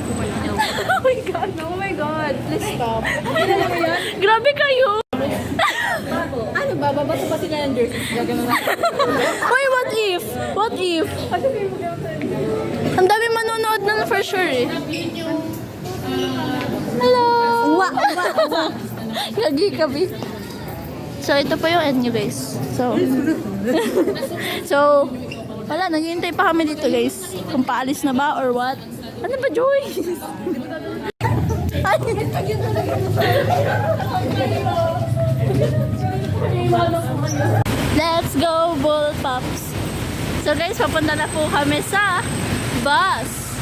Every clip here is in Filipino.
ko kayo. Oh my God. Oh my God. Please stop. Grabe kayo. Ano ba? Babato pa sila ng jersey. Gagawin mo. Hoy, what if? What if? Ang dami manonood na for sure eh. Hello! Gagi kami. So, ito po yung end nyo guys. So, wala, naghihintay pa kami dito guys. Kung paalis na ba or what. Ano ba, Joy? Let's go, Bull Pops! So guys, papunta na po kami sa bus.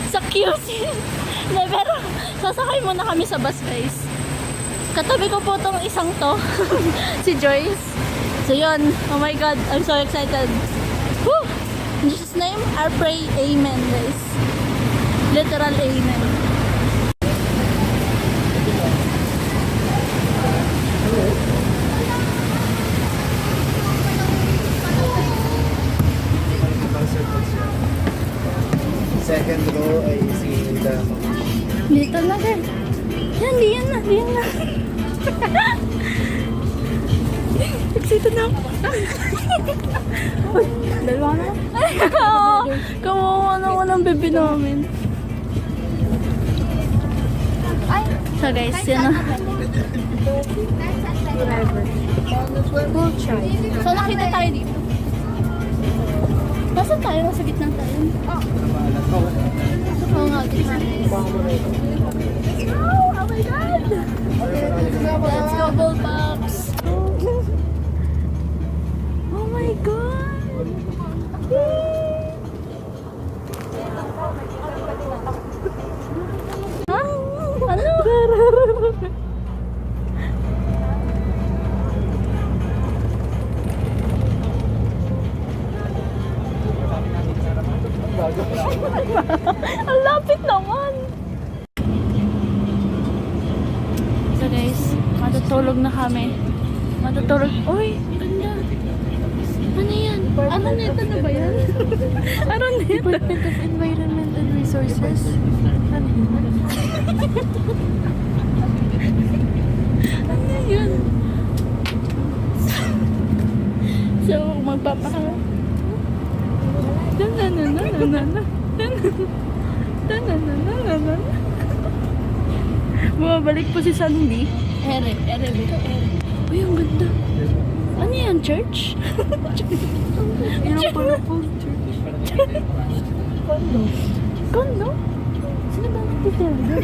Sa QC. Pero, sasakay muna kami sa bus guys. Katabi ko po tong isang to. Si Joyce. So yun, oh my God, I'm so excited. Woo! In Jesus' name, I pray amen guys. Literal amen. Second row ay si Dama. Dito na din. Yan, diyan na. Excited na ako. Uy, dalawa na. Kawawa naman ang bebe namin. So guys, yun na. We'll try. So nakita tayo dito. Nasaan tayo? Nasa gitna tayo. Oo nga, gitna. Oh my God! Let's go, Bull Pops! Oh my God! Huh? Ano? Ang lapit naman! So guys, matutulog na kami. Matutulog. Uy, ganda! Ano yan? Ano nito na ba yan? Ano nito? Department of Environment and Resources. Ano yun? Ano yun? So, magpapaka... Bumabalik po si Sandy. Ere. Uy, ang ganda. Ano yan, church? Yung pala po church. Kondo? Sino ba nagtitira doon?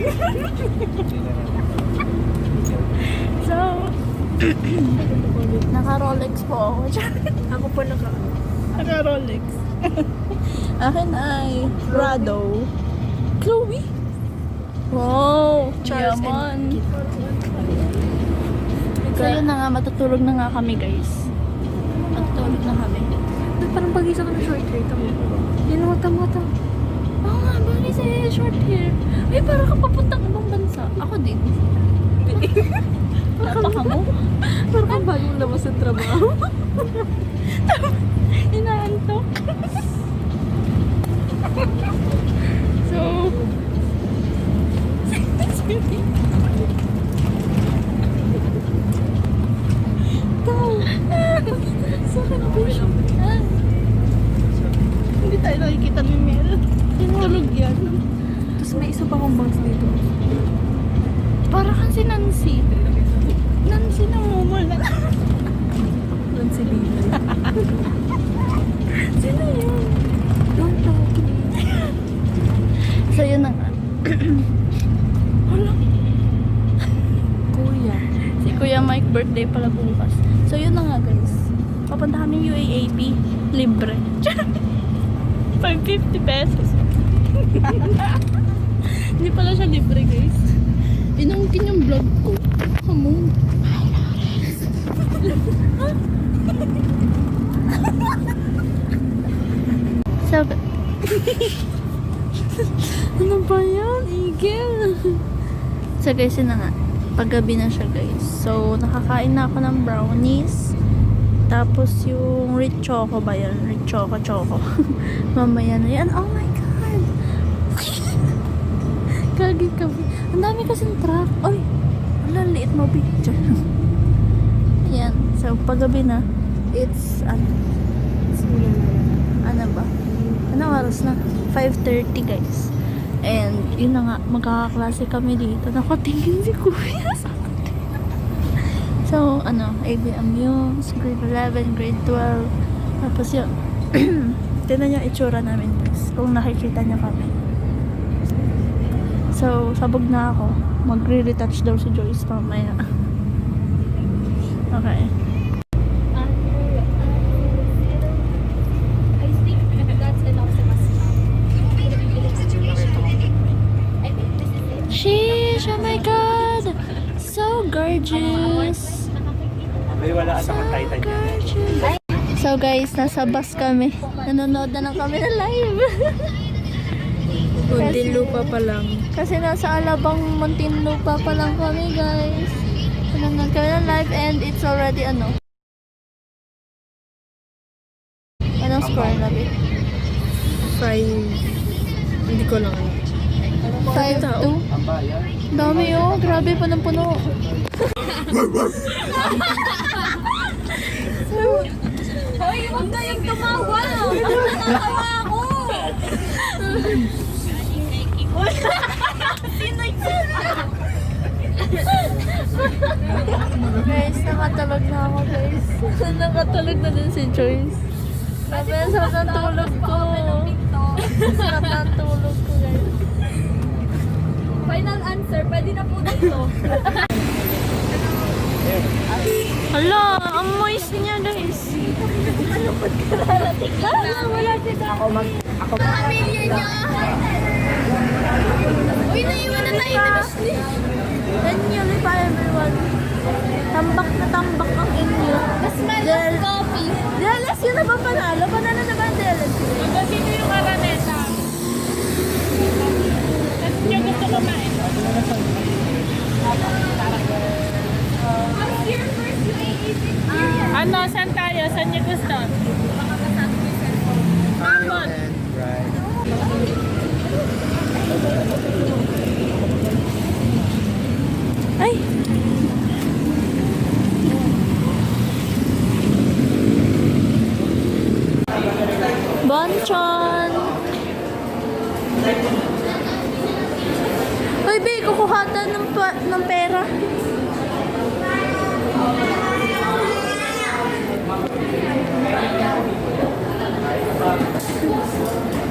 So, naka-Rolex po ako. Ako po Naka-Rolex. Akin ay Prado. Chloe? Wow! Charles yaman. and So yun na nga, matutulog na nga kami guys. Matutulog na kami. Parang pag-isa ko na short hair. Tama. Oo nga, bagay sa short hair. Ay, parang ka papuntang ibang bansa. Ako din. Napaka mo. Parang kang bagong labas sa trabaho. Inaantok. So, sakit po siya. Hindi tayo nakikita ni Mel. Tinulog yan. Tapos may isa pa akong box dito. Para kang si Nancy. Nancy na mumul na. Nancy Lily. Sino yun? Don't talk to me. So yun na nga. Hala. Kuya. Si Kuya Mike birthday pala bukas. So yun na nga guys. Papunta kami UAAP. Libre. 550 pesos. Hindi pala siya libre guys. Inangkin yung vlog ko. Come on. So, ano ba yan? Igel. So guys, yun na nga. Paggabi na siya guys. So, nakakain na ako ng brownies. Tapos yung rich choco ba yan? Rich choco. Mamaya na yan. Oh my God! Gagi kami. Ang dami kasing truck. Ay, wala, liit mo picture. Yan. So, paggabi na, it's, ano ba? Anong oras na? 5:30 guys. And, yun na nga, magkakaklase kami dito. Nakatingin si Kuya sa atin. So, ABMU, grade 11, grade 12. Tapos yun, tignan yung itsura namin guys. Kung nakikita niya kami. So, sabog na ako. Magre-retouch daw si Joyce mamaya. Okay. I think that's enough sa mas. I think this is it. Sheesh! Oh my God! So gorgeous! May wala ka sa Titan. Gorgeous! So guys, nasa bus kami. Nanonood na lang kami ng live. Muntinlupa pa lang. Kasi nasa Alabang Muntinlupa pa lang kami guys. Nanonood kami ng live and it's already Anong score na ba? 5. Hindi ko lang. 5-2? Ang bayan. Dami oh, grabe pa ng puno. Hoy, huwag kayong tumawa! Natatawa ako! Guys, nakatulog na ako guys. Nakatulog na din si Joyce. Grabe, ang sarap ng tulog ko. Sarap ng tulog ko guys. Final answer, pwede na po dito. Hala, ang moist niya guys. Wala sila. Ako. Pamilya niya! Uy, naiwan na tayo ni Bashley. Then yun pa everyone. Tambak na tambak ang inyo. Mas malas coffee. DLS yun na ba panalo? Panalo na ba ang DLS? Sino yung Araneta? Tapos niyo gusto kumain. What's your first UAE experience? Ano, saan tayo? Saan niyo gusto? Right. Ay! Bonchon! Uy, Bi, kukuhatan ng pera.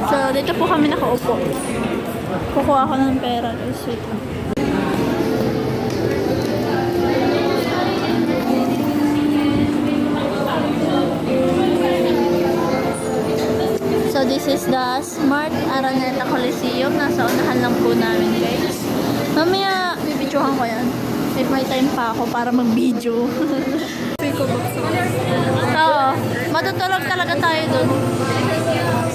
So, dito po kami nakaupo. Kukuha ako ng pera. Guys, wait lang. So, this is the Smart Araneta Coliseum. Nasa unahan lang po namin, guys. Mamaya, bibidyohan ko yan. If may time pa ako para mag-video. Oo. Matutulog talaga tayo dun.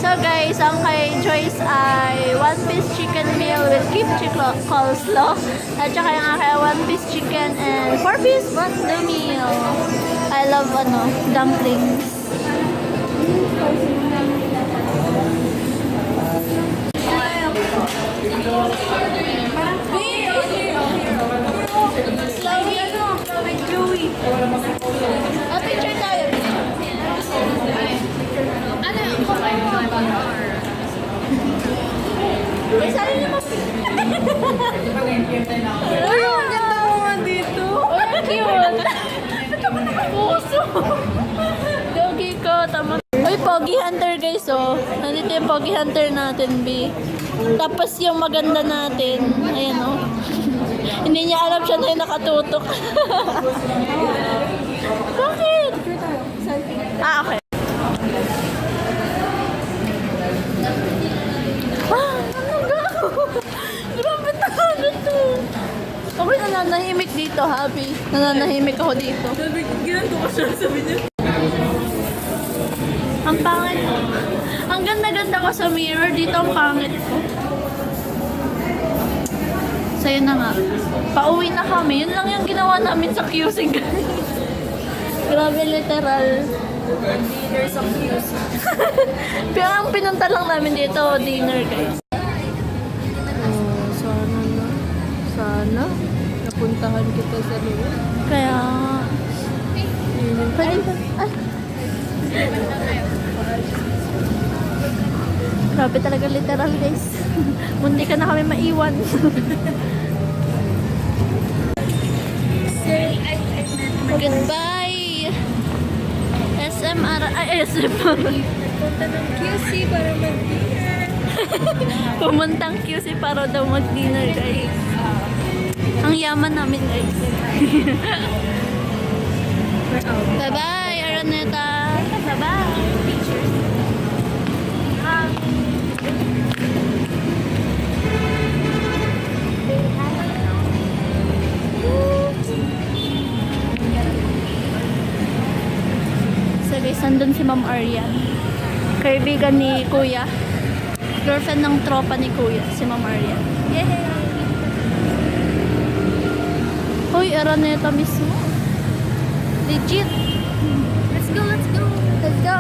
So, guys, ang kay Joyce ay 1-piece chicken meal with kimchi coleslaw. At saka yung aking 1-piece chicken and 4-piece the meal. I love, dumplings. Picture tayo. Sali niyo mo. Uy, ang ganda mo nga dito. Cute. Puso. Doggy ko. Tama. Uy, Pogi Hunter guys, oh. Nandito yung Pogi Hunter natin, B. Tapos yung maganda natin. Ayan, oh. Hindi niya alam siya na yung nakatutok. Bakit? Okay. Grabe talaga to. Okay, nananahimik dito, happy. Nananahimik ako dito. Ginanto ko siya, sabi niya. Ang pangit ko. Ang ganda-ganda ko sa mirror. Dito ang pangit ko. So, yun na nga. Pauwi na kami. Yun lang yung ginawa namin sa QC, guys. Grabe, literal. Dinner sa QC. Pero ang pinunta lang namin dito, dinner, guys. Sana pupuntahan kita sa loob. Kaya, pwede ba? Ah. Grabe talaga literal guys. Mundi ka na kami maiwan. Goodbye! SMR, ay SMR. Punta ng QC para mag-dinner. Pumuntang QC para daw mag-dinner guys. Ang yaman namin guys. Bye-bye, Araneta. Bye-bye. So guys, nandun si Ma'am Arian. Kaibigan ni Kuya. Girlfriend ng tropa ni Kuya, si Ma'am Arian. Yay! Hoy, Araneta mismo. Legit. Let's go, let's go. Let's go.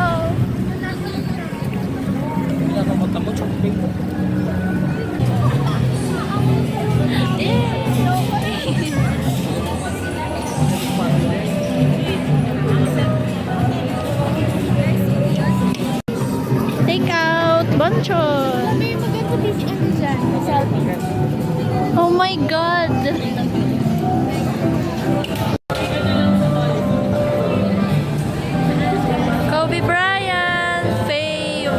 Take out, Bonchon. May maganda beach ano dyan. Selfie. Oh my God. Kobe Bryant, fave.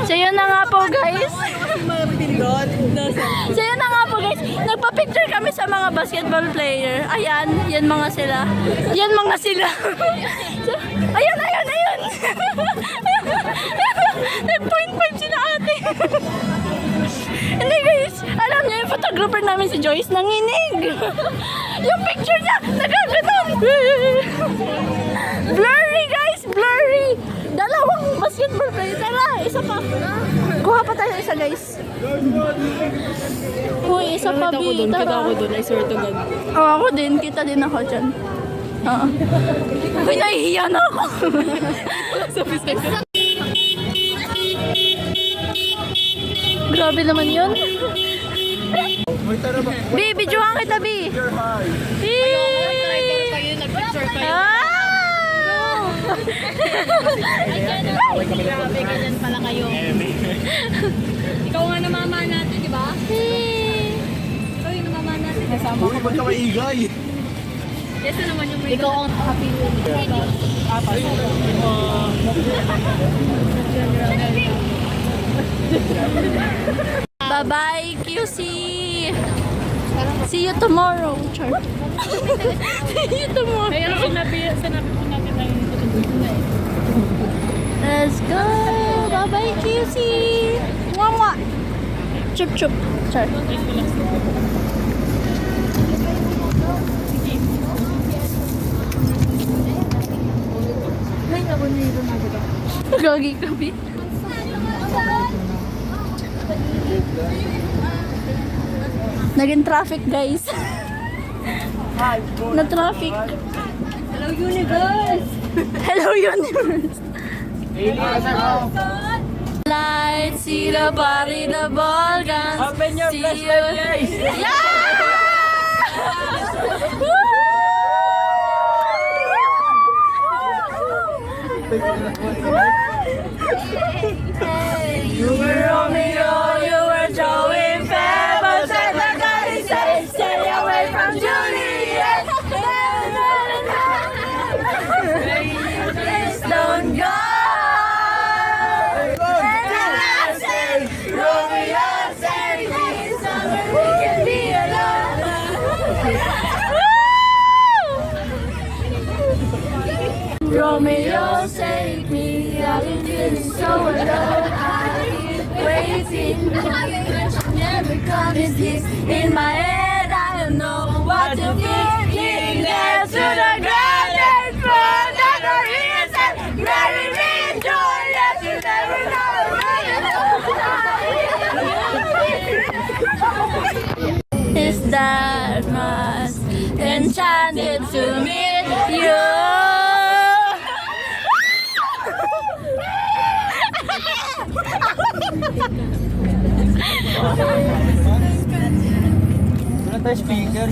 So yun na nga po guys. So yun na nga po guys. Nagpa-picture kami sa mga basketball player. Ayan, yan mga sila. Yan mga sila. So, ayun, ayun, ayun. Nag-point sila ate. Hindi guys, alam niyo yung photographer namin si Joyce nanginig. Yung picture niya, nagkaganon. Blurry guys, blurry. Dalawang basketball player. Tara, isa pa. Kuha pa tayo isa guys. Uy, isa pa B. Kita Tara. ako doon. I swear to God. Oh, ako din. Kita din ako dyan. Oo. Uy, nahihiya na ako. Grabe naman yun. B, videohan kita, B. B. Ah! Grabe, ganyan pala kayo. Ikaw nga namama natin, di ba? Ikaw yung namama natin. Kasama ko. Ba't ka maigay? Yes, naman yung ikaw ang happy with. Bye-bye, QC. See you tomorrow. Char. See you tomorrow. Kaya sinabi ko natin tayo dito na eh. Let's go. Bye-bye, QC. Mwah-mwah. Chup-chup. Char. Gagi kami. Naging traffic guys. Na traffic. Hello, universe! Hello universe. Lights, see the body, the ball guns. Open your see flashlight, guys. You were Romeo, you were Joey Pebbles, and the guy said, stay away from Juliet. Please don't go. And I say, Romeo said, please don't we can be alone. Romeo, save me, I've been feeling so alone. I keep waiting, never comes this in my head. I don't know what to feel. Next to the ground and throw down the reason. Marry me, joy that you never know. Is that must enchanted to meet you. Wala tayo speaker.